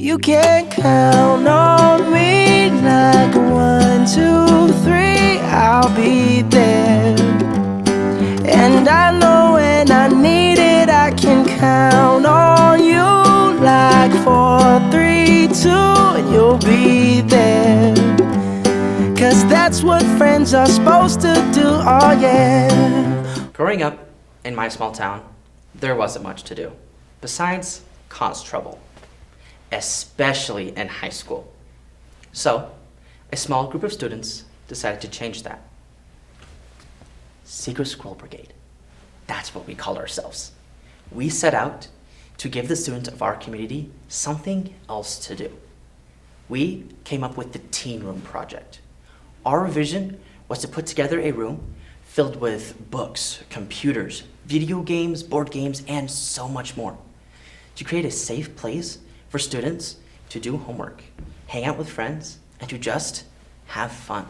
You can count on me like 1, 2, 3, I'll be there. And I know when I need it, I can count on you like 4, 3, 2, and you'll be there. 'Cause that's what friends are supposed to do, oh yeah. Growing up in my small town, there wasn't much to do besides cause trouble, especially in high school. So, a small group of students decided to change that. Secret Squirrel Brigade. That's what we called ourselves. We set out to give the students of our community something else to do. We came up with the Teen Room Project. Our vision was to put together a room filled with books, computers, video games, board games, and so much more. To create a safe place for students to do homework, hang out with friends, and to just have fun.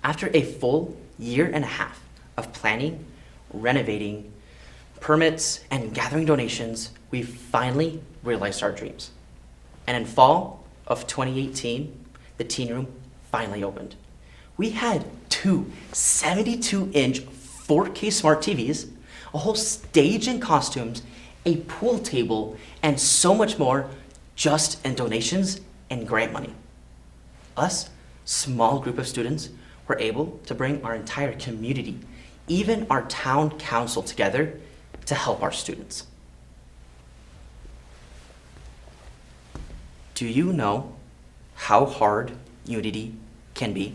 After a full year and a half of planning, renovating, permits, and gathering donations, we finally realized our dreams. And in fall of 2018, the Teen Room finally opened. We had two 72-inch 4K smart TVs, a whole stage and costumes, a pool table, and so much more just in donations and grant money. Us, small group of students, were able to bring our entire community, even our town council, together to help our students. Do you know how hard unity can be?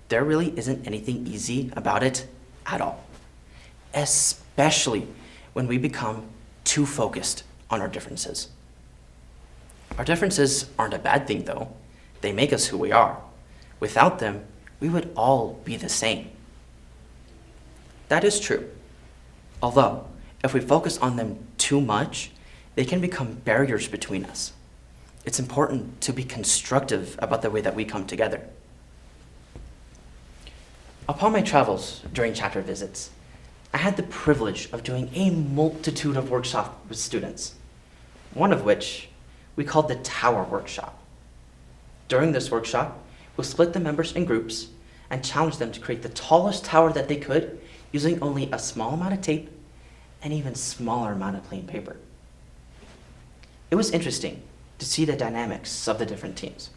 There really isn't anything easy about it at all, especially when we become too focused on our differences. Our differences aren't a bad thing though. They make us who we are. Without them, we would all be the same. That is true. Although, if we focus on them too much, they can become barriers between us. It's important to be constructive about the way that we come together. Upon my travels during chapter visits, I had the privilege of doing a multitude of workshops with students, one of which we called the Tower Workshop. During this workshop, we'll split the members in groups and challenge them to create the tallest tower that they could using only a small amount of tape and even smaller amount of plain paper. It was interesting to see the dynamics of the different teams,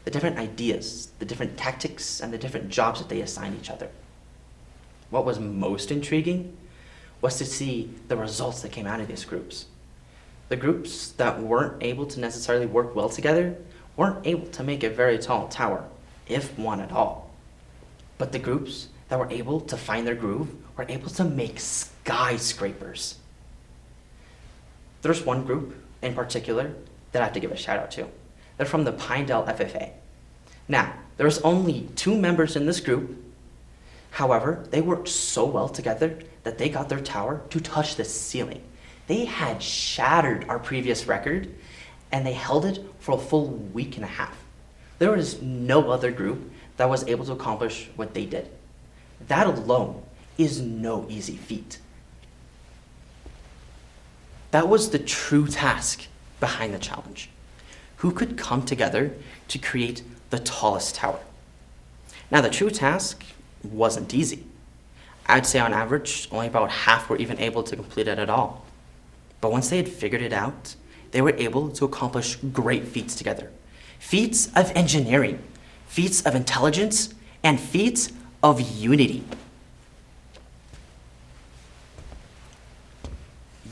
the different ideas, the different tactics, and the different jobs that they assigned each other. What was most intriguing was to see the results that came out of these groups. The groups that weren't able to necessarily work well together weren't able to make a very tall tower, if one at all. But the groups that were able to find their groove were able to make skyscrapers. There's one group in particular that I have to give a shout out to. They're from the Wyoming FFA. Now, there's only 2 members in this group. However, they worked so well together that they got their tower to touch the ceiling. They had shattered our previous record, and they held it for a full week and a half. There was no other group that was able to accomplish what they did. That alone is no easy feat. That was the true task behind the challenge. Who could come together to create the tallest tower? Now, the true task wasn't easy. I'd say on average, only about half were even able to complete it at all. But once they had figured it out, they were able to accomplish great feats together. Feats of engineering, feats of intelligence, and feats of unity.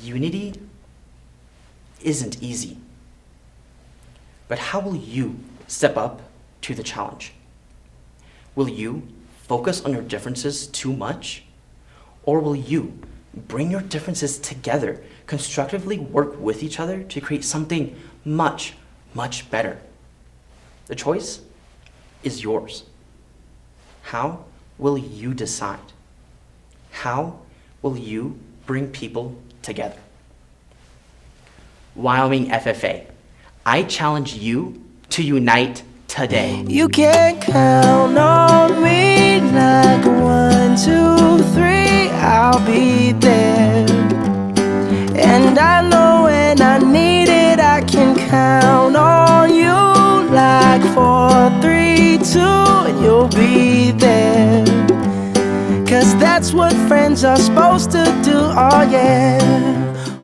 Unity isn't easy. But how will you step up to the challenge? Will you focus on your differences too much? Or will you bring your differences together, constructively work with each other to create something much, much better? The choice is yours. How will you decide? How will you bring people together? Wyoming FFA, I challenge you to unite today. You can count on me like 1, 2, 3, I'll be there. And I know when I need what friends are supposed to do. Oh yeah.